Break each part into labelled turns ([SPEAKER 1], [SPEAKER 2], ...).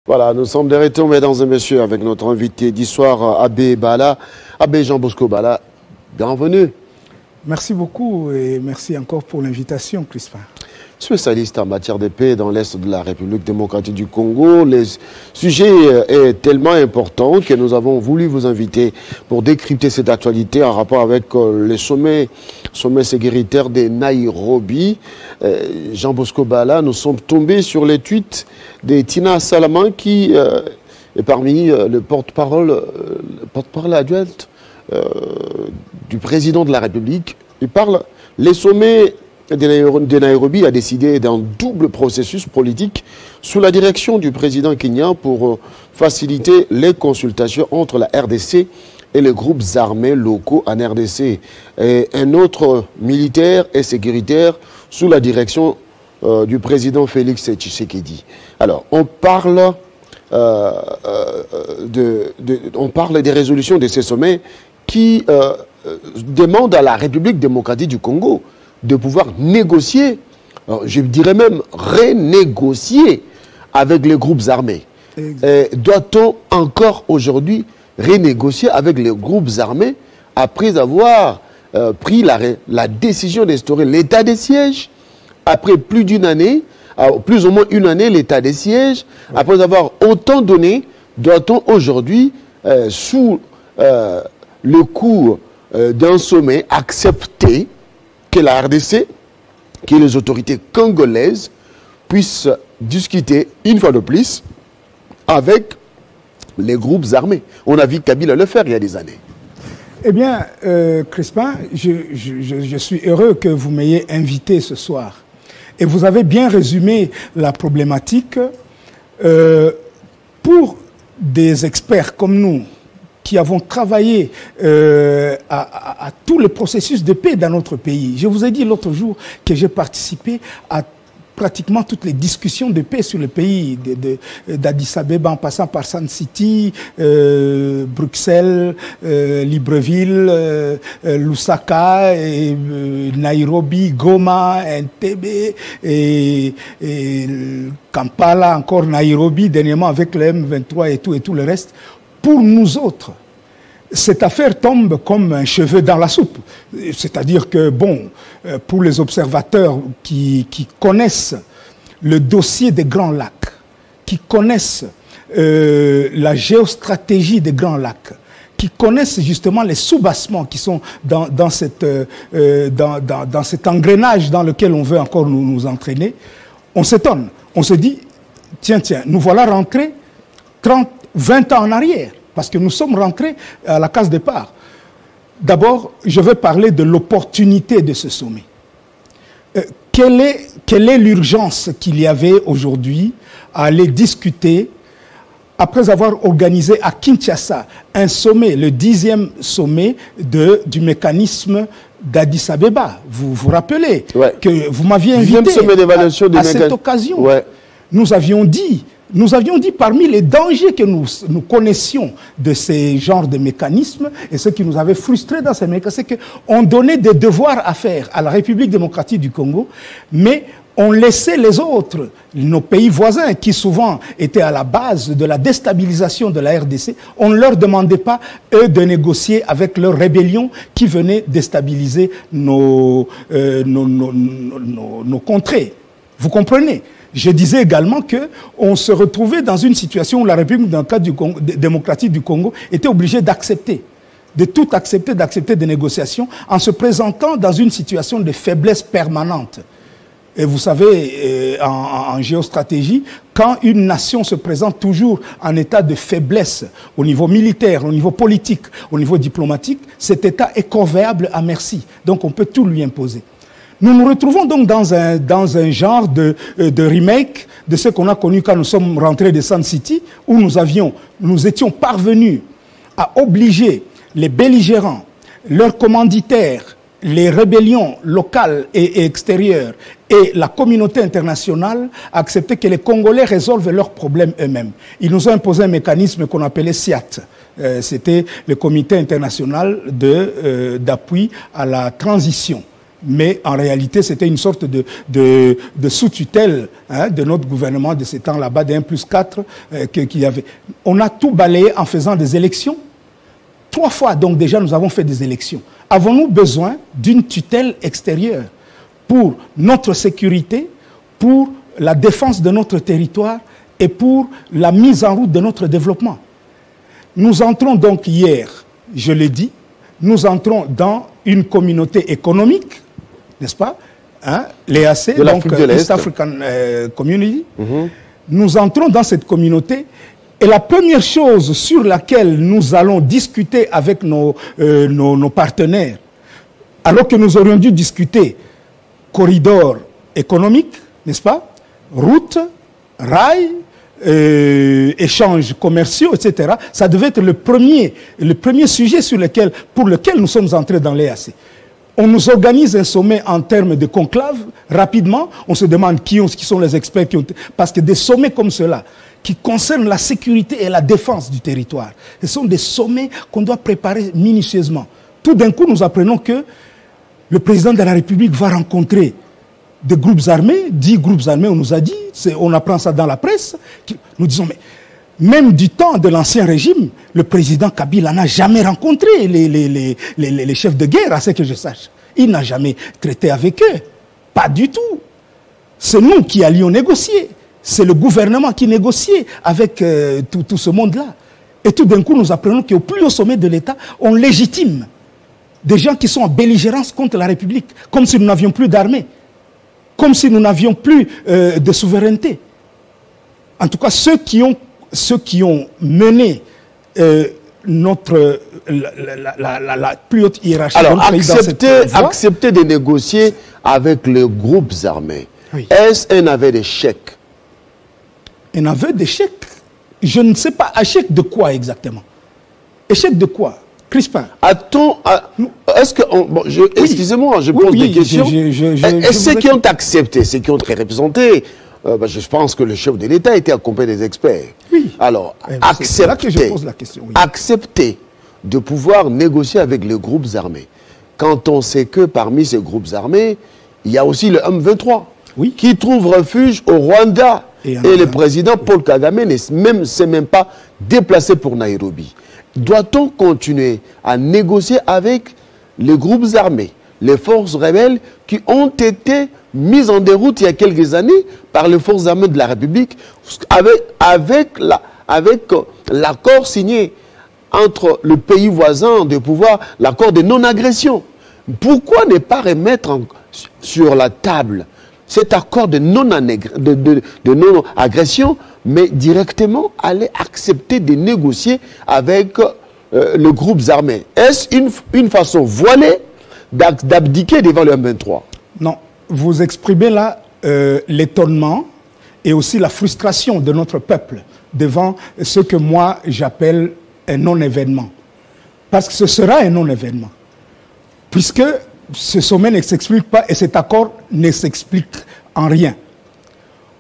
[SPEAKER 1] Voilà, nous sommes de retour, mesdames et messieurs, avec notre invité d'histoire, Abbé Bala, Abbé Jean-Bosco Bala. Bienvenue.
[SPEAKER 2] Merci beaucoup et merci encore pour l'invitation, Crispin.
[SPEAKER 1] Spécialiste en matière de paix dans l'Est de la République démocratique du Congo, le sujet est tellement important que nous avons voulu vous inviter pour décrypter cette actualité en rapport avec le sommet sécuritaire de Nairobi. Jean-Bosco Bala, nous sommes tombés sur les tweets de Tina Salaman qui est parmi le porte-parole adulte du président de la République. Il parle, les sommets de Nairobi a décidé d'un double processus politique sous la direction du président kenyan pour faciliter les consultations entre la RDC et les groupes armés locaux en RDC. Et un autre militaire et sécuritaire sous la direction du président Félix Tshisekedi. Alors, on parle des résolutions de ces sommets qui demandent à la République démocratique du Congo de pouvoir négocier, je dirais même renégocier avec les groupes armés. Doit-on encore aujourd'hui renégocier avec les groupes armés après avoir pris la décision d'instaurer l'état des sièges, après plus d'une année, plus ou moins une année l'état des sièges, après avoir autant donné, doit-on aujourd'hui, sous le coup d'un sommet, accepter que la RDC, que les autorités congolaises puissent discuter une fois de plus avec les groupes armés? On a vu Kabila le faire il y a des années.
[SPEAKER 2] Eh bien, Crispin, je suis heureux que vous m'ayez invité ce soir. Et vous avez bien résumé la problématique. Pour des experts comme nous, qui avons travaillé à tout le processus de paix dans notre pays. Je vous ai dit l'autre jour que j'ai participé à pratiquement toutes les discussions de paix sur le pays, d'Addis Abeba en passant par Sun City, Bruxelles, Libreville, Lusaka, Nairobi, Goma, Entebbe, et Kampala, encore Nairobi, dernièrement avec le M23 et tout le reste. Pour nous autres, cette affaire tombe comme un cheveu dans la soupe. C'est-à-dire que, bon, pour les observateurs qui connaissent le dossier des Grands Lacs, qui connaissent la géostratégie des Grands Lacs, qui connaissent justement les soubassements qui sont dans cet engrenage dans lequel on veut encore nous entraîner, on s'étonne. On se dit, tiens, nous voilà rentrés 20 ans en arrière, parce que nous sommes rentrés à la case départ. D'abord, je veux parler de l'opportunité de ce sommet. Quelle est l'urgence qu'il y avait aujourd'hui à aller discuter, après avoir organisé à Kinshasa un sommet, le 10e sommet du mécanisme d'Addis Abeba. Vous vous rappelez que vous m'aviez invité à cette occasion. Nous avions dit parmi les dangers que nous connaissions de ces genres de mécanismes, et ce qui nous avait frustrés dans ces mécanismes, c'est qu'on donnait des devoirs à faire à la République démocratique du Congo, mais on laissait les autres, nos pays voisins, qui souvent étaient à la base de la déstabilisation de la RDC, on ne leur demandait pas, eux, de négocier avec leur rébellion qui venait déstabiliser nos contrées. Vous comprenez? Je disais également qu'on se retrouvait dans une situation où la République démocratique du Congo était obligée d'accepter, de tout accepter, d'accepter des négociations en se présentant dans une situation de faiblesse permanente. Et vous savez, en géostratégie, quand une nation se présente toujours en état de faiblesse au niveau militaire, au niveau politique, au niveau diplomatique, cet état est corvéable à merci. Donc on peut tout lui imposer. Nous nous retrouvons donc dans un genre de remake de ce qu'on a connu quand nous sommes rentrés de Sun City, où nous étions parvenus à obliger les belligérants, leurs commanditaires, les rébellions locales et extérieures et la communauté internationale à accepter que les Congolais résolvent leurs problèmes eux-mêmes. Ils nous ont imposé un mécanisme qu'on appelait SIAT. C'était le Comité international d'appui à la transition. Mais en réalité, c'était une sorte de sous-tutelle de notre gouvernement de ces temps là-bas, des 1+4 qu'il y avait. On a tout balayé en faisant des élections. 3 fois, donc déjà, nous avons fait des élections. Avons-nous besoin d'une tutelle extérieure pour notre sécurité, pour la défense de notre territoire et pour la mise en route de notre développement? Nous entrons donc hier, je l'ai dit, nous entrons dans une communauté économique, n'est-ce pas, l'EAC, donc East African Community. Nous entrons dans cette communauté et la première chose sur laquelle nous allons discuter avec nos partenaires, alors que nous aurions dû discuter corridor économique, n'est-ce pas, route, rail, échanges commerciaux, etc. Ça devait être le premier sujet pour lequel nous sommes entrés dans l'EAC. On nous organise un sommet en termes de conclave, rapidement, on se demande qui sont les experts parce que des sommets comme cela, qui concernent la sécurité et la défense du territoire, ce sont des sommets qu'on doit préparer minutieusement. Tout d'un coup, nous apprenons que le président de la République va rencontrer des groupes armés, 10 groupes armés, on nous a dit, on apprend ça dans la presse, nous disons, mais même du temps de l'ancien régime, le président Kabila n'a jamais rencontré les chefs de guerre, à ce que je sache. Il n'a jamais traité avec eux. Pas du tout. C'est nous qui allions négocier. C'est le gouvernement qui négociait avec tout ce monde-là. Et tout d'un coup, nous apprenons qu'au plus haut sommet de l'État, on légitime des gens qui sont en belligérance contre la République, comme si nous n'avions plus d'armée, comme si nous n'avions plus de souveraineté. En tout cas, ceux qui ont mené la plus haute hiérarchie.
[SPEAKER 1] Alors, accepter de négocier avec les groupes armés, oui. Est-ce un aveu d'échec?
[SPEAKER 2] Un aveu d'échec? Je ne sais pas. Échec de quoi exactement? Échec de quoi? Crispin.
[SPEAKER 1] Est-ce que... Excusez-moi, je pose des questions. Est-ce ceux qui ont accepté, ceux qui ont été représentés, je pense que le chef de l'État était accompagné des experts.
[SPEAKER 2] Oui.
[SPEAKER 1] Alors,
[SPEAKER 2] c'est là que je pose la question. Oui.
[SPEAKER 1] Accepter de pouvoir négocier avec les groupes armés, quand on sait que parmi ces groupes armés, il y a aussi le M23,
[SPEAKER 2] oui,
[SPEAKER 1] qui trouve refuge au Rwanda. Et le président Paul Kagame ne s'est même pas déplacé pour Nairobi. Doit-on continuer à négocier avec les groupes armés, les forces rebelles qui ont été mises en déroute il y a quelques années par les forces armées de la République avec l'accord signé entre le pays voisin de pouvoir, l'accord de non-agression? Pourquoi ne pas remettre sur la table cet accord de non-agression, mais directement aller accepter de négocier avec les groupes armés? Est-ce une façon voilée d'abdiquer devant le M23?
[SPEAKER 2] Non. Vous exprimez là l'étonnement et aussi la frustration de notre peuple devant ce que moi j'appelle un non-événement. Parce que ce sera un non-événement. Puisque ce sommet ne s'explique pas et cet accord ne s'explique en rien.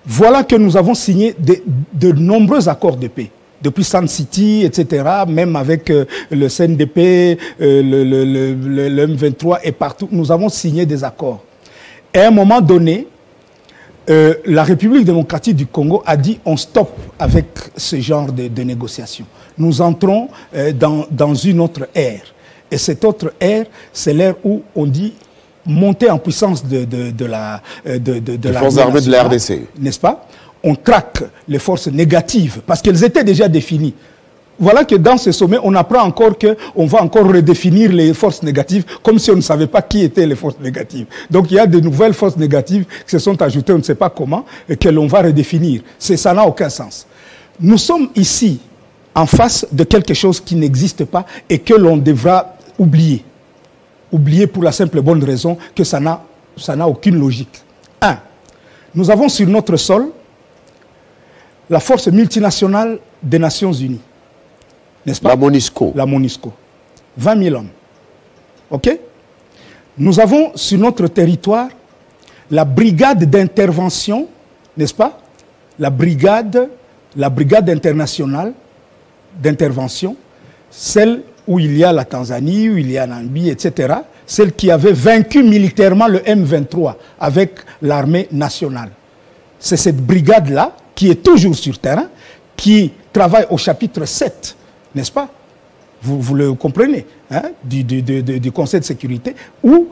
[SPEAKER 2] Voilà que nous avons signé de nombreux accords de paix. Depuis Sun City, etc., même avec le CNDP, le M23 et partout, nous avons signé des accords. Et à un moment donné, la République démocratique du Congo a dit on stoppe avec ce genre de négociations. Nous entrons dans une autre ère. Et cette autre ère, c'est l'ère où on dit monter en puissance de la
[SPEAKER 1] forces armées de la RDC.
[SPEAKER 2] N'est-ce pas? On traque les forces négatives parce qu'elles étaient déjà définies. Voilà que dans ce sommet, on apprend encore qu'on va encore redéfinir les forces négatives comme si on ne savait pas qui étaient les forces négatives. Donc il y a de nouvelles forces négatives qui se sont ajoutées, on ne sait pas comment, et que l'on va redéfinir. Ça n'a aucun sens. Nous sommes ici en face de quelque chose qui n'existe pas et que l'on devra oublier. Oublier pour la simple et bonne raison que ça n'a aucune logique. 1. Nous avons sur notre sol la force multinationale des Nations Unies. N'est-ce pas?
[SPEAKER 1] La MONUSCO.
[SPEAKER 2] La MONUSCO. 20 000 hommes. OK? Nous avons sur notre territoire la brigade d'intervention, n'est-ce pas? La brigade internationale d'intervention, celle où il y a la Tanzanie, où il y a Namibie, etc., celle qui avait vaincu militairement le M23 avec l'armée nationale. C'est cette brigade-là qui est toujours sur terrain, qui travaille au chapitre 7, n'est-ce pas? Vous le comprenez, hein, du Conseil de sécurité, où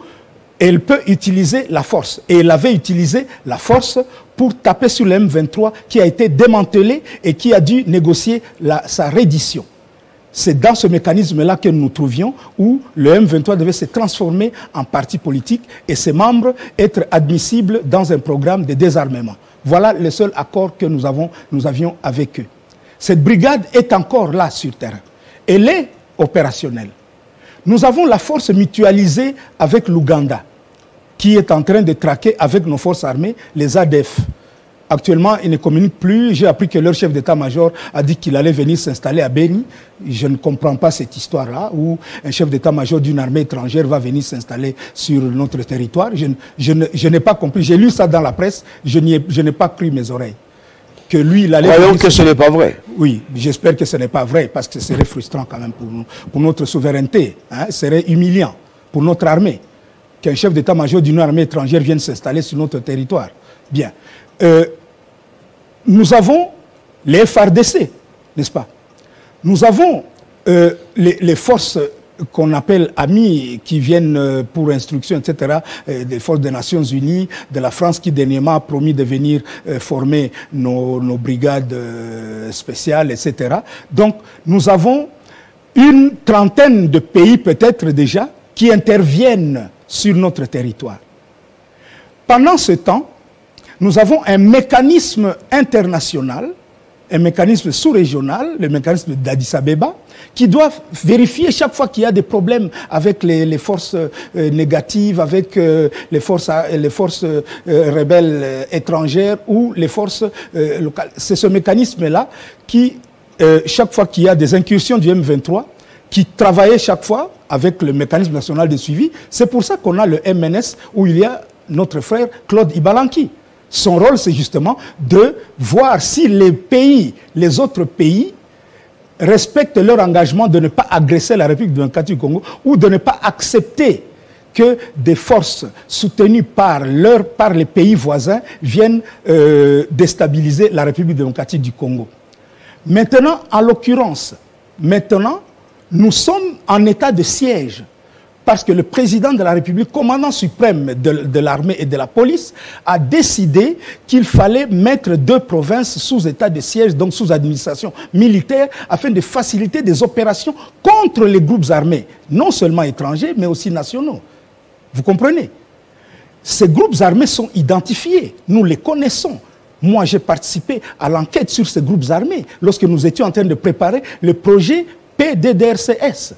[SPEAKER 2] elle peut utiliser la force. Et elle avait utilisé la force pour taper sur le M23 qui a été démantelé et qui a dû négocier sa reddition. C'est dans ce mécanisme-là que nous nous trouvions où le M23 devait se transformer en parti politique et ses membres être admissibles dans un programme de désarmement. Voilà le seul accord que nous avions avec eux. Cette brigade est encore là sur terrain. Elle est opérationnelle. Nous avons la force mutualisée avec l'Ouganda, qui est en train de traquer avec nos forces armées les ADF. Actuellement, ils ne communiquent plus. J'ai appris que leur chef d'état-major a dit qu'il allait venir s'installer à Beni. Je ne comprends pas cette histoire-là, où un chef d'état-major d'une armée étrangère va venir s'installer sur notre territoire. Je n'ai pas compris. J'ai lu ça dans la presse. Je n'ai pas cru mes oreilles. Que lui, il allait...
[SPEAKER 1] Croyons que ce n'est pas vrai.
[SPEAKER 2] Oui, j'espère que ce n'est pas vrai, parce que ce serait frustrant quand même pour nous, pour notre souveraineté. Hein, ce serait humiliant pour notre armée qu'un chef d'état-major d'une armée étrangère vienne s'installer sur notre territoire. Bien. Nous avons les FARDC, n'est-ce pas? Nous avons les forces qu'on appelle amis, qui viennent pour instruction, etc., des forces des Nations Unies, de la France qui dernièrement a promis de venir former nos brigades spéciales, etc. Donc, nous avons une trentaine de pays peut-être déjà qui interviennent sur notre territoire. Pendant ce temps, nous avons un mécanisme international, un mécanisme sous-régional, le mécanisme d'Addis Abeba, qui doit vérifier chaque fois qu'il y a des problèmes avec les forces négatives, avec les forces rebelles étrangères ou les forces locales. C'est ce mécanisme-là qui, chaque fois qu'il y a des incursions du M23, qui travaillait chaque fois avec le mécanisme national de suivi. C'est pour ça qu'on a le MNS, où il y a notre frère Claude Ibalanki. Son rôle, c'est justement de voir si les autres pays, respectent leur engagement de ne pas agresser la République démocratique du Congo ou de ne pas accepter que des forces soutenues par les pays voisins viennent déstabiliser la République démocratique du Congo. Maintenant, en l'occurrence, nous sommes en état de siège. Parce que le président de la République, commandant suprême de l'armée et de la police, a décidé qu'il fallait mettre 2 provinces sous état de siège, donc sous administration militaire, afin de faciliter des opérations contre les groupes armés, non seulement étrangers, mais aussi nationaux. Vous comprenez? Ces groupes armés sont identifiés, nous les connaissons. Moi, j'ai participé à l'enquête sur ces groupes armés lorsque nous étions en train de préparer le projet PDDRCS.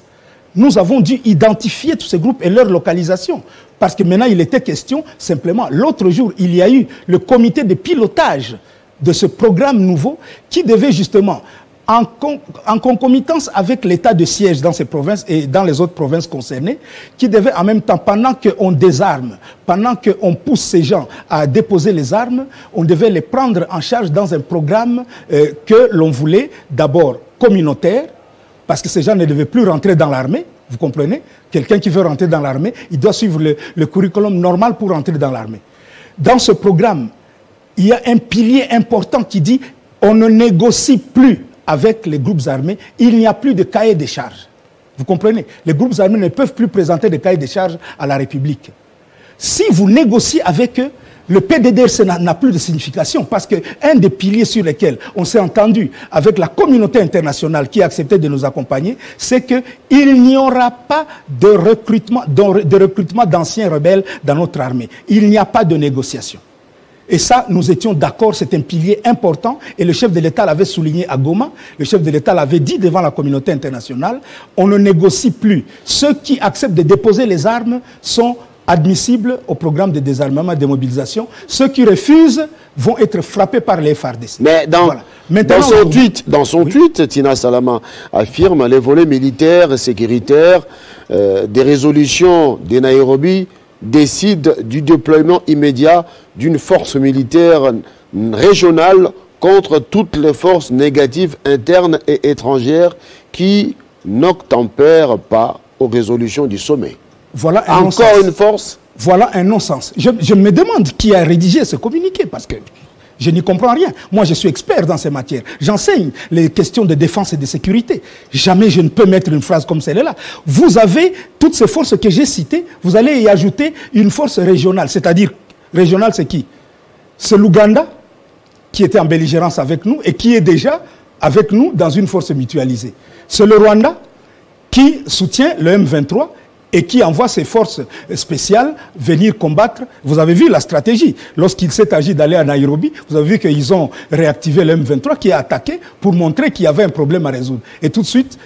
[SPEAKER 2] Nous avons dû identifier tous ces groupes et leur localisation. Parce que maintenant, il était question, simplement, l'autre jour, il y a eu le comité de pilotage de ce programme nouveau qui devait justement, en concomitance avec l'état de siège dans ces provinces et dans les autres provinces concernées, qui devait en même temps, pendant qu'on désarme, pendant qu'on pousse ces gens à déposer les armes, on devait les prendre en charge dans un programme que l'on voulait d'abord communautaire, parce que ces gens ne devaient plus rentrer dans l'armée, vous comprenez? Quelqu'un qui veut rentrer dans l'armée, il doit suivre le curriculum normal pour rentrer dans l'armée. Dans ce programme, il y a un pilier important qui dit on ne négocie plus avec les groupes armés, il n'y a plus de cahier de charges. Vous comprenez? Les groupes armés ne peuvent plus présenter de cahier de charges à la République. Si vous négociez avec eux, le PDDRC n'a plus de signification parce qu'un des piliers sur lesquels on s'est entendu avec la communauté internationale qui a accepté de nous accompagner, c'est qu'il n'y aura pas de recrutement d'anciens rebelles dans notre armée. Il n'y a pas de négociation. Et ça, nous étions d'accord, c'est un pilier important et le chef de l'État l'avait souligné à Goma, le chef de l'État l'avait dit devant la communauté internationale, on ne négocie plus. Ceux qui acceptent de déposer les armes sont admissibles au programme de désarmement et de démobilisation. Ceux qui refusent vont être frappés par les FARDC.
[SPEAKER 1] Mais dans son tweet, Tina Salama affirme les volets militaires et sécuritaires des résolutions de Nairobi décident du déploiement immédiat d'une force militaire régionale contre toutes les forces négatives internes et étrangères qui n'obtempèrent pas aux résolutions du sommet.
[SPEAKER 2] Voilà un
[SPEAKER 1] encore une force.
[SPEAKER 2] Voilà un non-sens. Je me demande qui a rédigé ce communiqué, parce que je n'y comprends rien. Moi, je suis expert dans ces matières. J'enseigne les questions de défense et de sécurité. Jamais je ne peux mettre une phrase comme celle-là. Vous avez toutes ces forces que j'ai citées, vous allez y ajouter une force régionale. C'est-à-dire, régionale, c'est qui? C'est l'Ouganda, qui était en belligérance avec nous et qui est déjà avec nous dans une force mutualisée. C'est le Rwanda qui soutient le M23 et qui envoie ses forces spéciales venir combattre. Vous avez vu la stratégie. Lorsqu'il s'est agi d'aller à Nairobi, vous avez vu qu'ils ont réactivé le M23 qui a attaqué pour montrer qu'il y avait un problème à résoudre. Et tout de suite,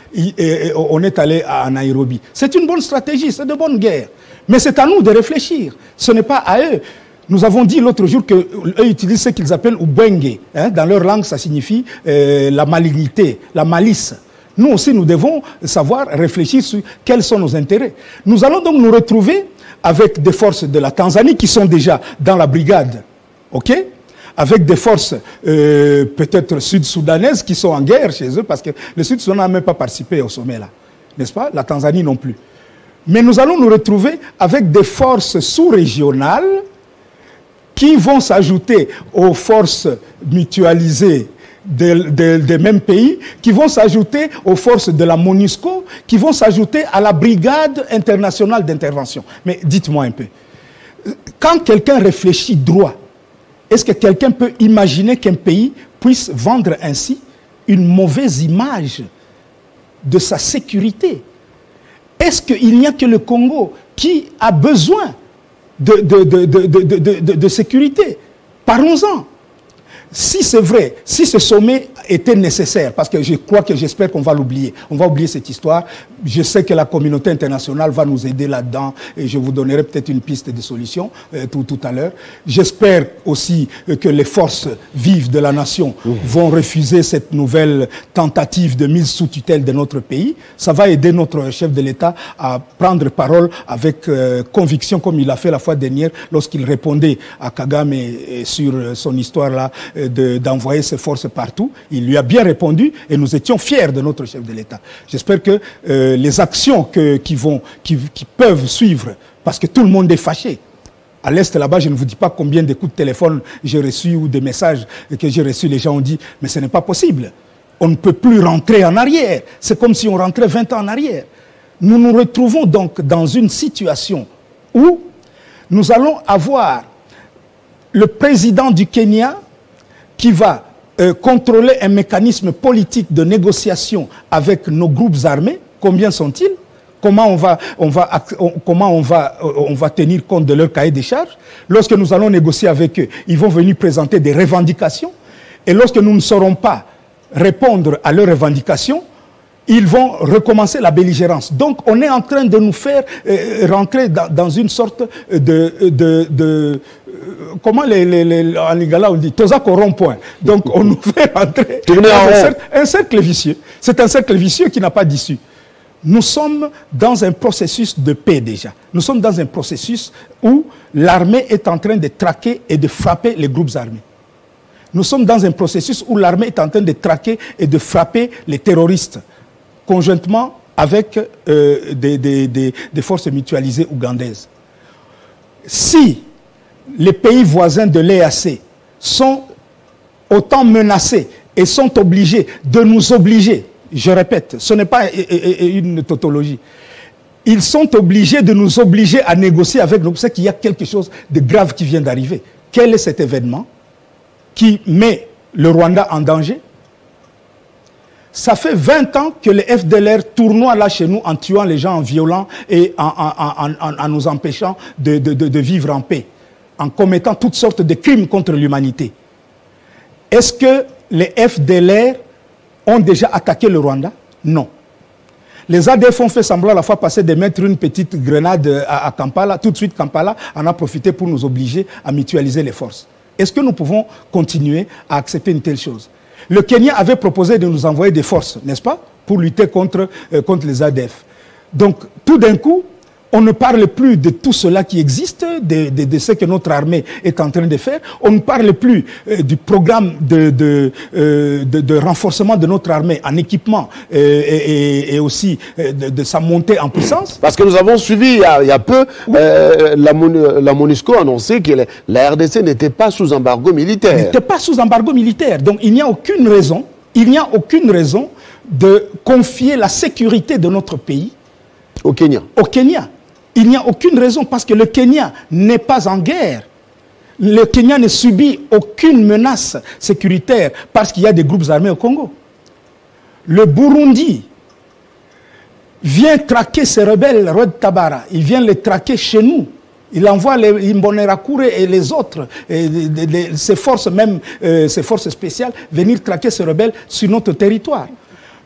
[SPEAKER 2] on est allé à Nairobi. C'est une bonne stratégie, c'est de bonne guerre. Mais c'est à nous de réfléchir. Ce n'est pas à eux. Nous avons dit l'autre jour qu'eux utilisent ce qu'ils appellent Ubwenge. Dans leur langue, ça signifie la malignité, la malice. Nous aussi, nous devons savoir réfléchir sur quels sont nos intérêts. Nous allons donc nous retrouver avec des forces de la Tanzanie qui sont déjà dans la brigade, ok? Avec des forces peut-être sud-soudanaises qui sont en guerre chez eux, parce que le Sud-Soudan n'a même pas participé au sommet là, n'est-ce pas? La Tanzanie non plus. Mais nous allons nous retrouver avec des forces sous-régionales qui vont s'ajouter aux forces mutualisées des mêmes pays, qui vont s'ajouter aux forces de la MONUSCO, qui vont s'ajouter à la brigade internationale d'intervention. Mais dites-moi un peu, quand quelqu'un réfléchit droit, est-ce que quelqu'un peut imaginer qu'un pays puisse vendre ainsi une mauvaise image de sa sécurité? Est-ce qu'il n'y a que le Congo qui a besoin de sécurité? Parlons-en. Si c'est vrai, si ce sommet était nécessaire, parce que je crois que j'espère qu'on va l'oublier, on va oublier cette histoire, je sais que la communauté internationale va nous aider là-dedans et je vous donnerai peut-être une piste de solution tout à l'heure. J'espère aussi que les forces vives de la nation vont refuser cette nouvelle tentative de mise sous tutelle de notre pays. Ça va aider notre chef de l'État à prendre parole avec conviction comme il a fait la fois dernière lorsqu'il répondait à Kagame sur son histoire là d'envoyer ses forces partout. Il lui a bien répondu et nous étions fiers de notre chef de l'État. J'espère que les actions qui peuvent suivre, parce que tout le monde est fâché. À l'Est, là-bas, je ne vous dis pas combien de coups de téléphone j'ai reçus ou des messages que j'ai reçus. Les gens ont dit, mais ce n'est pas possible. On ne peut plus rentrer en arrière. C'est comme si on rentrait 20 ans en arrière. Nous nous retrouvons donc dans une situation où nous allons avoir le président du Kenya qui va contrôler un mécanisme politique de négociation avec nos groupes armés. Combien sont-ils? Comment on va tenir compte de leur cahier des charges? Lorsque nous allons négocier avec eux, ils vont venir présenter des revendications. Et lorsque nous ne saurons pas répondre à leurs revendications, ils vont recommencer la belligérance. Donc on est en train de nous faire rentrer dans une sorte comment en Lingala on dit, Tozak au rond-point. Donc on nous fait rentrer dans un cercle vicieux. C'est un cercle vicieux qui n'a pas d'issue. Nous sommes dans un processus de paix déjà. Nous sommes dans un processus où l'armée est en train de traquer et de frapper les groupes armés. Nous sommes dans un processus où l'armée est en train de traquer et de frapper les terroristes, conjointement avec des forces mutualisées ougandaises. Si les pays voisins de l'EAC sont autant menacés et sont obligés de nous obliger, je répète, ce n'est pas une tautologie, ils sont obligés de nous obliger à négocier avec nous, c'est qu'il y a quelque chose de grave qui vient d'arriver. Quel est cet événement qui met le Rwanda en danger? Ça fait 20 ans que les FDLR tournoient là chez nous en tuant les gens, en violant et en nous empêchant de vivre en paix, en commettant toutes sortes de crimes contre l'humanité. Est-ce que les FDLR ont déjà attaqué le Rwanda? Non. Les ADF ont fait semblant la fois passée de mettre une petite grenade à Kampala. Tout de suite, Kampala en a profité pour nous obliger à mutualiser les forces. Est-ce que nous pouvons continuer à accepter une telle chose? Le Kenya avait proposé de nous envoyer des forces, n'est-ce pas, pour lutter contre les ADF. Donc, tout d'un coup, On ne parle plus de tout cela qui existe, de ce que notre armée est en train de faire. On ne parle plus du programme de renforcement de notre armée en équipement et aussi de sa montée en puissance.
[SPEAKER 1] Parce que nous avons suivi il y a peu, la MONUSCO a annoncé que la RDC n'était pas sous embargo militaire.
[SPEAKER 2] N'était pas sous embargo militaire. Donc il n'y a aucune raison, de confier la sécurité de notre pays
[SPEAKER 1] au Kenya.
[SPEAKER 2] Au Kenya. Il n'y a aucune raison parce que le Kenya n'est pas en guerre. Le Kenya ne subit aucune menace sécuritaire parce qu'il y a des groupes armés au Congo. Le Burundi vient traquer ces rebelles, Red Tabara. Il vient les traquer chez nous. Il envoie les Imbonerakure et les autres, ces forces spéciales, venir traquer ces rebelles sur notre territoire.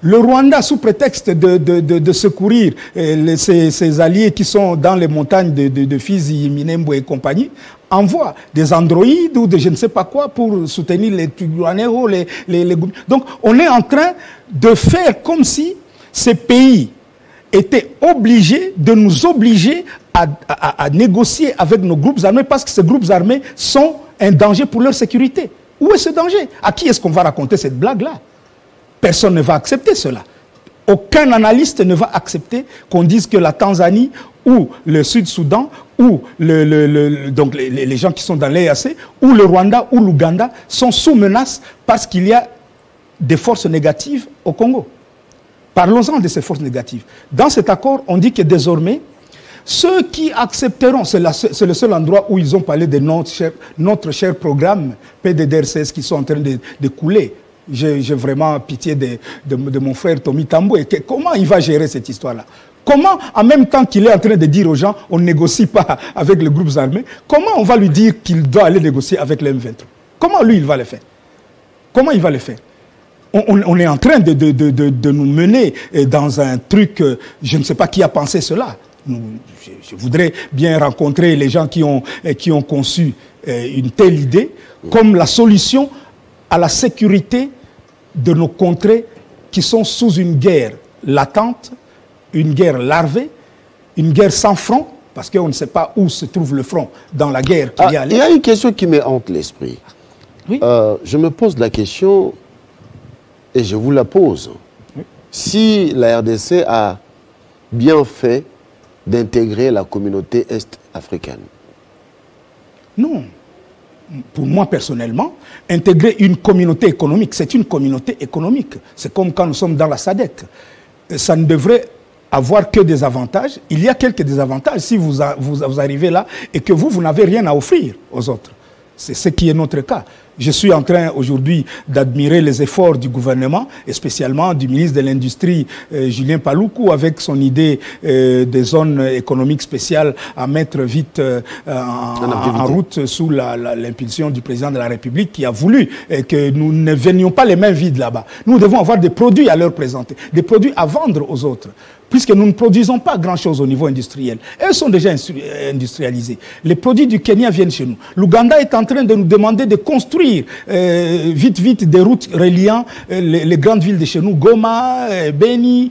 [SPEAKER 2] Le Rwanda, sous prétexte de secourir ses alliés qui sont dans les montagnes de Fizi, Minembwe et compagnie, envoie des androïdes ou de je ne sais pas quoi pour soutenir les Twirwaneho, Donc, on est en train de faire comme si ces pays étaient obligés de nous obliger à négocier avec nos groupes armés parce que ces groupes armés sont un danger pour leur sécurité. Où est ce danger? À qui est-ce qu'on va raconter cette blague-là? Personne ne va accepter cela. Aucun analyste ne va accepter qu'on dise que la Tanzanie ou le Sud-Soudan ou donc les gens qui sont dans l'EAC ou le Rwanda ou l'Ouganda sont sous menace parce qu'il y a des forces négatives au Congo. Parlons-en de ces forces négatives. Dans cet accord, on dit que désormais, ceux qui accepteront, c'est le seul endroit où ils ont parlé de notre cher programme PDDRCS qui sont en train de couler. J'ai vraiment pitié de mon frère Tommy Tambou. Et comment il va gérer cette histoire-là? Comment, en même temps qu'il est en train de dire aux gens, on ne négocie pas avec les groupes armés, comment on va lui dire qu'il doit aller négocier avec les M23? Comment lui, il va le faire? Comment il va le faire? On est en train de nous mener dans un truc, je ne sais pas qui a pensé cela. Je voudrais bien rencontrer les gens qui ont conçu une telle idée comme la solution à la sécurité de nos contrées qui sont sous une guerre latente, une guerre larvée, une guerre sans front, parce qu'on ne sait pas où se trouve le front dans la guerre qu'il y a.
[SPEAKER 1] Il y a une question qui me hante l'esprit.
[SPEAKER 2] Oui.
[SPEAKER 1] Je me pose la question, et je vous la pose. Oui. Si la RDC a bien fait d'intégrer la communauté est-africaine?
[SPEAKER 2] Non. Pour moi, personnellement, intégrer une communauté économique, c'est une communauté économique. C'est comme quand nous sommes dans la SADC. Ça ne devrait avoir que des avantages. Il y a quelques désavantages si vous arrivez là et que vous n'avez rien à offrir aux autres. C'est ce qui est notre cas. Je suis en train aujourd'hui d'admirer les efforts du gouvernement et spécialement du ministre de l'Industrie, Julien Paluku, avec son idée des zones économiques spéciales à mettre vite en route sous l'impulsion du président de la République qui a voulu que nous ne venions pas les mains vides là-bas. Nous devons avoir des produits à leur présenter, des produits à vendre aux autres. Puisque nous ne produisons pas grand-chose au niveau industriel. Elles sont déjà industrialisées. Les produits du Kenya viennent chez nous. L'Ouganda est en train de nous demander de construire vite des routes reliant les grandes villes de chez nous, Goma, Beni,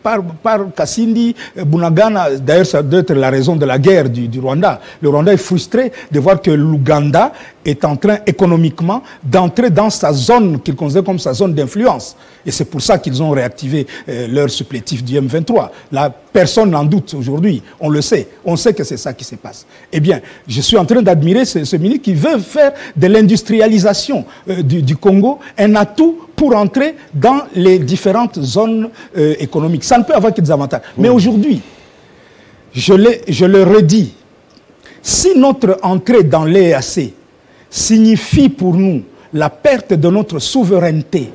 [SPEAKER 2] par Kasindi, Bunagana. D'ailleurs, ça doit être la raison de la guerre du Rwanda. Le Rwanda est frustré de voir que l'Ouganda est en train économiquement d'entrer dans sa zone qu'il considère comme sa zone d'influence. Et c'est pour ça qu'ils ont réactivé leur supplétif du M23. Là, personne n'en doute aujourd'hui. On le sait. On sait que c'est ça qui se passe. Eh bien, je suis en train d'admirer ce ministre qui veut faire de l'industrialisation du Congo un atout pour entrer dans les différentes zones économiques. Ça ne peut avoir que des avantages. Oui. Mais aujourd'hui, je le redis, si notre entrée dans l'EAC signifie pour nous la perte de notre souveraineté,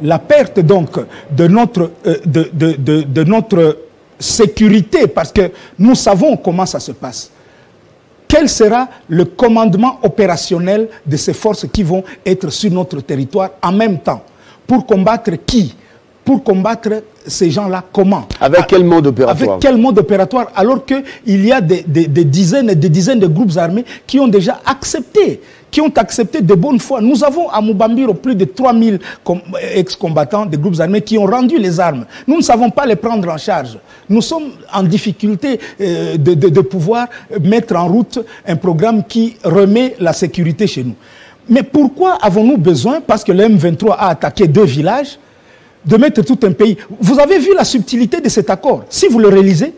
[SPEAKER 2] la perte donc de notre sécurité, parce que nous savons comment ça se passe. Quel sera le commandement opérationnel de ces forces qui vont être sur notre territoire en même temps? Pour combattre qui? pour combattre ces gens-là, comment?
[SPEAKER 1] Avec quel mode opératoire?
[SPEAKER 2] Avec quel mode opératoire, alors qu'il y a des dizaines et des dizaines de groupes armés qui ont déjà accepté, de bonne foi. Nous avons à Mubambiro plus de 3000 ex-combattants des groupes armés qui ont rendu les armes. Nous ne savons pas les prendre en charge. Nous sommes en difficulté de pouvoir mettre en route un programme qui remet la sécurité chez nous. Mais pourquoi avons-nous besoin, parce que le M23 a attaqué 2 villages, de mettre tout un pays? Vous avez vu la subtilité de cet accord. Si vous le réalisez,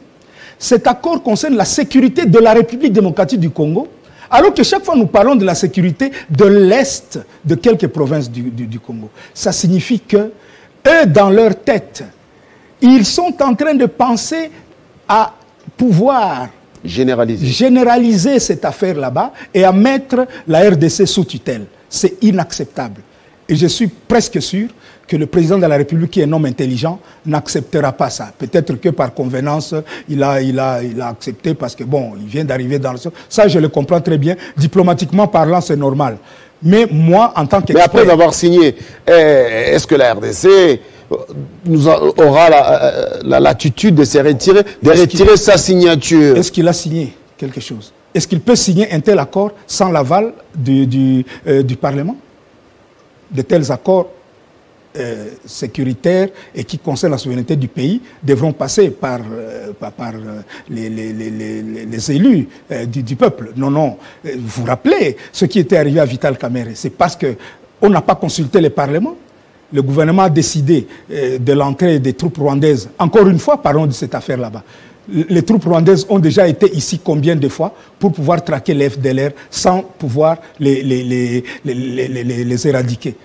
[SPEAKER 2] cet accord concerne la sécurité de la République démocratique du Congo, alors que chaque fois nous parlons de la sécurité de l'Est de quelques provinces du Congo. Ça signifie que, eux, dans leur tête, ils sont en train de penser à pouvoir généraliser cette affaire là-bas et à mettre la RDC sous tutelle. C'est inacceptable. Et je suis presque sûr que le président de la République, qui est un homme intelligent, n'acceptera pas ça. Peut-être que par convenance, il a accepté parce que, bon, il vient d'arriver dans le... Ça, je le comprends très bien. Diplomatiquement parlant, c'est normal. Mais moi, en tant qu'expert...
[SPEAKER 1] Mais après avoir signé, est-ce que la RDC aura la latitude de se retirer, retirer sa signature?
[SPEAKER 2] Est-ce qu'il a signé quelque chose? Est-ce qu'il peut signer un tel accord sans l'aval du Parlement? De tels accords sécuritaires et qui concernent la souveraineté du pays devront passer par les élus du peuple. Non, non. Vous vous rappelez ce qui était arrivé à Vital Kamerhe? C'est parce qu'on n'a pas consulté le Parlement. Le gouvernement a décidé de l'entrée des troupes rwandaises. Encore une fois, parlons de cette affaire là-bas. Les troupes rwandaises ont déjà été ici combien de fois pour pouvoir traquer les FDLR sans pouvoir les éradiquer?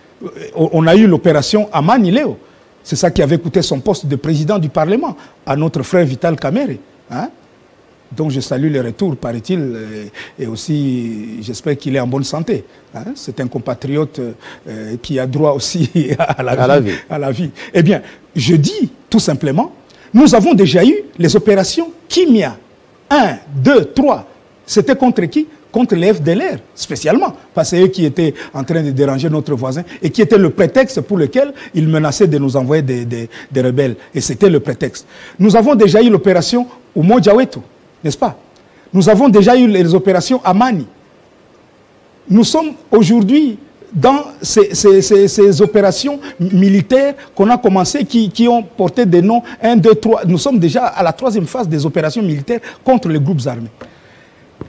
[SPEAKER 2] On a eu l'opération Amani Léo. C'est ça qui avait coûté son poste de président du Parlement à notre frère Vital Kamerhe. Hein? Donc je salue le retour, paraît-il, et aussi j'espère qu'il est en bonne santé. Hein? C'est un compatriote qui a droit aussi à la vie. Eh bien, je dis tout simplement, nous avons déjà eu les opérations Kimia. 1, 2, 3. C'était contre qui? Contre les FDLR, spécialement. Parce que c'est eux qui étaient en train de déranger notre voisin et qui était le prétexte pour lequel ils menaçaient de nous envoyer des rebelles. Et c'était le prétexte. Nous avons déjà eu l'opération Umoja-Wetu, n'est-ce pas? Nous avons déjà eu les opérations Amani. Nous sommes aujourd'hui dans ces opérations militaires qu'on a commencées, qui ont porté des noms 1, 2, 3. Nous sommes déjà à la 3e phase des opérations militaires contre les groupes armés.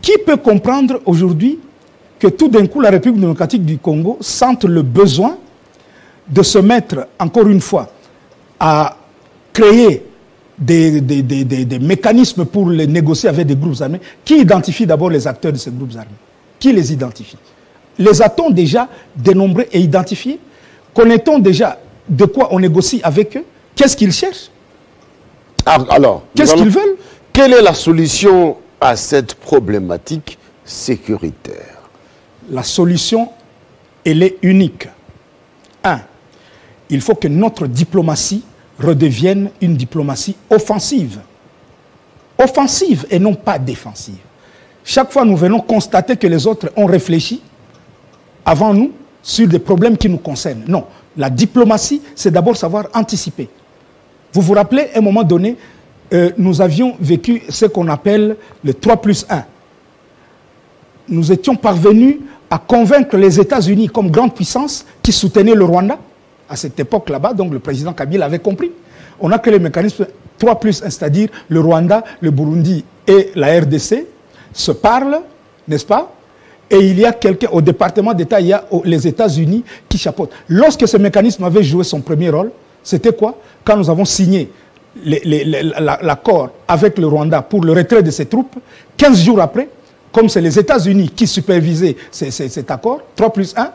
[SPEAKER 2] Qui peut comprendre aujourd'hui que tout d'un coup la République démocratique du Congo sente le besoin de se mettre, encore une fois, à créer des mécanismes pour les négocier avec des groupes armés? Qui identifie d'abord les acteurs de ces groupes armés? Qui les identifie? Les a-t-on déjà dénombrés et identifiés? Connaît-on déjà de quoi on négocie avec eux? Qu'est-ce qu'ils cherchent?
[SPEAKER 1] Alors,
[SPEAKER 2] qu'est-ce qu'ils veulent?
[SPEAKER 1] Quelle est la solution à cette problématique sécuritaire?
[SPEAKER 2] La solution, elle est unique. 1. Il faut que notre diplomatie redevienne une diplomatie offensive. Offensive et non pas défensive. Chaque fois, nous venons constater que les autres ont réfléchi avant nous sur des problèmes qui nous concernent. Non, la diplomatie, c'est d'abord savoir anticiper. Vous vous rappelez, à un moment donné, nous avions vécu ce qu'on appelle le 3+1. Nous étions parvenus à convaincre les États-Unis comme grande puissance qui soutenaient le Rwanda. À cette époque là-bas, donc le président Kabila avait compris. On a créé le mécanisme 3+1, c'est-à-dire le Rwanda, le Burundi et la RDC se parlent, n'est-ce pas? Et il y a quelqu'un, au département d'État, il y a les États-Unis qui chapeautent. Lorsque ce mécanisme avait joué son premier rôle, c'était quoi? Quand nous avons signé l'accord avec le Rwanda pour le retrait de ses troupes, 15 jours après, comme c'est les États-Unis qui supervisaient cet accord, 3+1,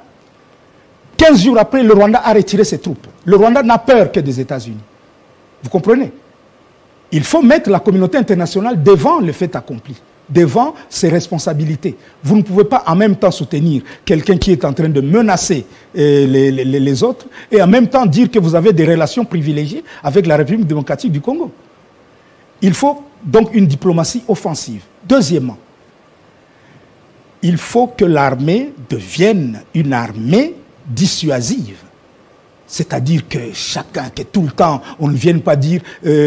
[SPEAKER 2] 15 jours après, le Rwanda a retiré ses troupes. Le Rwanda n'a peur que des États-Unis. Vous comprenez? Il faut mettre la communauté internationale devant le fait accompli, devant ses responsabilités. Vous ne pouvez pas en même temps soutenir quelqu'un qui est en train de menacer les autres et en même temps dire que vous avez des relations privilégiées avec la République démocratique du Congo. Il faut donc une diplomatie offensive. Deuxièmement, il faut que l'armée devienne une armée dissuasive. C'est-à-dire que chacun, que tout le temps, on ne vienne pas dire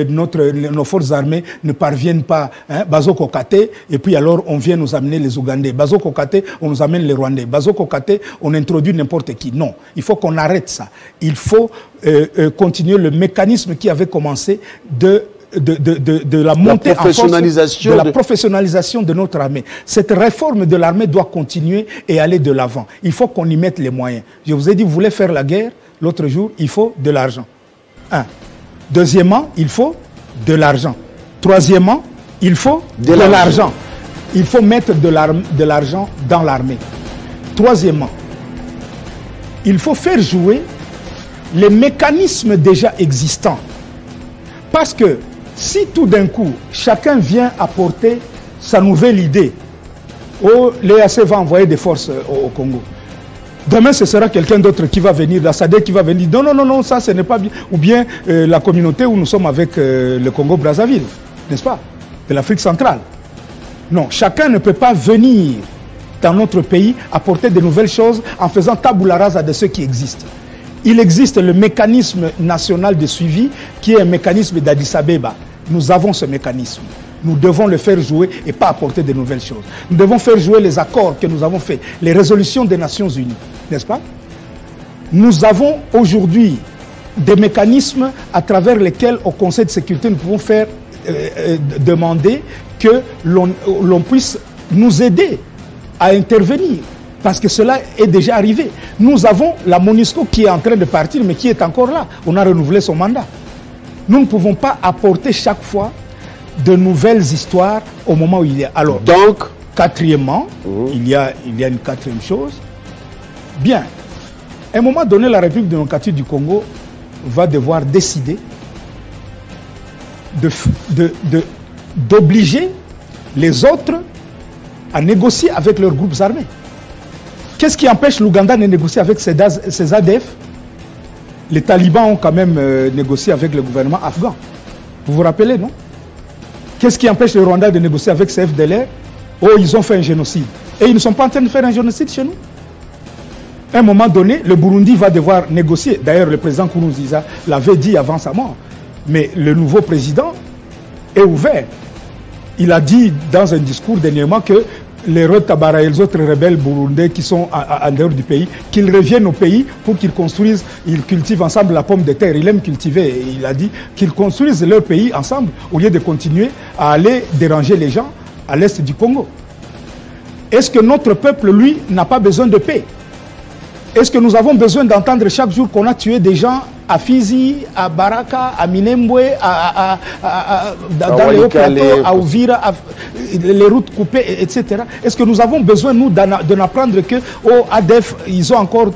[SPEAKER 2] nos forces armées ne parviennent pas, Bazo Kokate, et puis alors on vient nous amener les Ougandais. Bazo Kokate, on nous amène les Rwandais. Bazo Kokate, on introduit n'importe qui. Non, il faut qu'on arrête ça. Il faut continuer le mécanisme qui avait commencé de la montée en force, de la professionnalisation de notre armée. Cette réforme de l'armée doit continuer et aller de l'avant. Il faut qu'on y mette les moyens. Je vous ai dit, vous voulez faire la guerre, l'autre jour, il faut de l'argent. Un. Deuxièmement, il faut de l'argent. Troisièmement, il faut de l'argent. Il faut mettre de l'argent dans l'armée. Troisièmement, il faut faire jouer les mécanismes déjà existants. Parce que si tout d'un coup, chacun vient apporter sa nouvelle idée, oh, l'EAC va envoyer des forces au Congo. Demain, ce sera quelqu'un d'autre qui va venir, la SADC qui va venir. Non, non, non, non, ça, ce n'est pas bien. Ou bien la communauté où nous sommes avec le Congo-Brazzaville, n'est-ce pas? De l'Afrique centrale. Non, chacun ne peut pas venir dans notre pays apporter de nouvelles choses en faisant tabula rasa de ce qui existe. Il existe le mécanisme national de suivi qui est un mécanisme d'Addis Abeba. Nous avons ce mécanisme. Nous devons le faire jouer et pas apporter de nouvelles choses. Nous devons faire jouer les accords que nous avons faits, les résolutions des Nations Unies, n'est-ce pas? Nous avons aujourd'hui des mécanismes à travers lesquels au Conseil de sécurité nous pouvons faire demander que l'on puisse nous aider à intervenir. Parce que cela est déjà arrivé. Nous avons la MONUSCO qui est en train de partir, mais qui est encore là. On a renouvelé son mandat. Nous ne pouvons pas apporter chaque fois de nouvelles histoires au moment où il y a. Alors, donc, quatrièmement, il y a une quatrième chose. Bien, à un moment donné, la République démocratique du Congo va devoir décider d'obliger les autres à négocier avec leurs groupes armés. Qu'est-ce qui empêche l'Ouganda de négocier avec ses ADF? Les talibans ont quand même négocié avec le gouvernement afghan. Vous vous rappelez, non? Qu'est-ce qui empêche le Rwanda de négocier avec ses FDLR? Oh, ils ont fait un génocide. Et ils ne sont pas en train de faire un génocide chez nous. À un moment donné, le Burundi va devoir négocier. D'ailleurs, le président Nkurunziza l'avait dit avant sa mort. Mais le nouveau président est ouvert. Il a dit dans un discours dernièrement que les Tabara et les autres rebelles burundais qui sont en dehors du pays, qu'ils reviennent au pays pour qu'ils construisent, ils cultivent ensemble la pomme de terre. Il aime cultiver. Et il a dit qu'ils construisent leur pays ensemble au lieu de continuer à aller déranger les gens à l'est du Congo. Est-ce que notre peuple, lui, n'a pas besoin de paix? Est-ce que nous avons besoin d'entendre chaque jour qu'on a tué des gens à Fizi, à Baraka, à Minembwe, dans les hauts plateaux, à Ouvira, les routes coupées, etc. Est-ce que nous avons besoin, nous, d'en apprendre que, oh, ADF, ils ont encore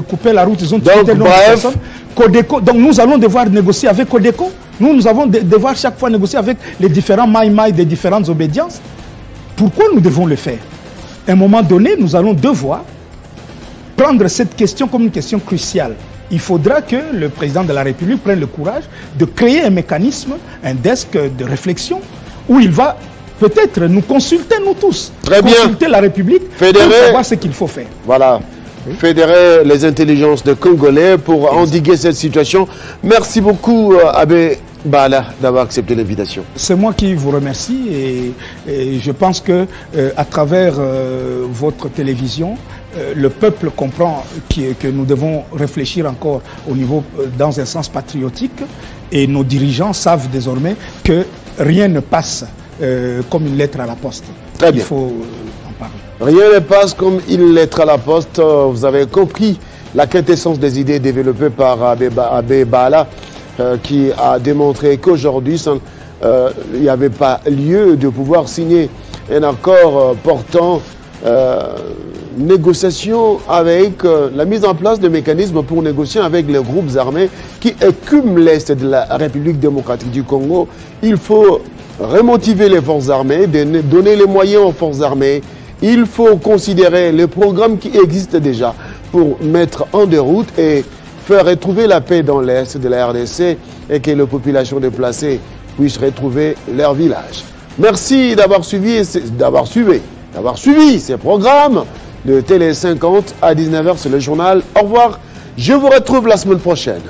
[SPEAKER 2] coupé la route, ils ont tué des personnes? Codeco, donc nous allons devoir négocier avec Codeco. Nous allons devoir chaque fois négocier avec les différents maïmaï des différentes obédiences. Pourquoi nous devons le faire? À un moment donné, nous allons devoir prendre cette question comme une question cruciale. Il faudra que le président de la République prenne le courage de créer un mécanisme, un desk de réflexion, où il va peut-être nous consulter, nous tous.
[SPEAKER 1] Très bien.
[SPEAKER 2] Consulter la République pour savoir ce qu'il faut faire.
[SPEAKER 1] Voilà. Oui. Fédérer les intelligences de Congolais pour endiguer cette situation. Merci beaucoup, Abbé Bala, d'avoir accepté l'invitation.
[SPEAKER 2] C'est moi qui vous remercie et je pense que à travers votre télévision, le peuple comprend que nous devons réfléchir encore au niveau dans un sens patriotique et nos dirigeants savent désormais que rien ne passe comme une lettre à la poste.
[SPEAKER 1] Très bien.
[SPEAKER 2] Il faut en parler.
[SPEAKER 1] Rien ne passe comme une lettre à la poste. Vous avez compris la quintessence des idées développées par Abbé Bala qui a démontré qu'aujourd'hui, il n'y avait pas lieu de pouvoir signer un accord portant négociation avec la mise en place de mécanismes pour négocier avec les groupes armés qui écument l'Est de la République démocratique du Congo. Il faut remotiver les forces armées, donner les moyens aux forces armées. Il faut considérer les programmes qui existent déjà pour mettre en déroute et faire retrouver la paix dans l'Est de la RDC et que les populations déplacées puissent retrouver leur village. Merci d'avoir suivi ces programmes de Télé 50 à 19h sur le journal. Au revoir Je vous retrouve la semaine prochaine.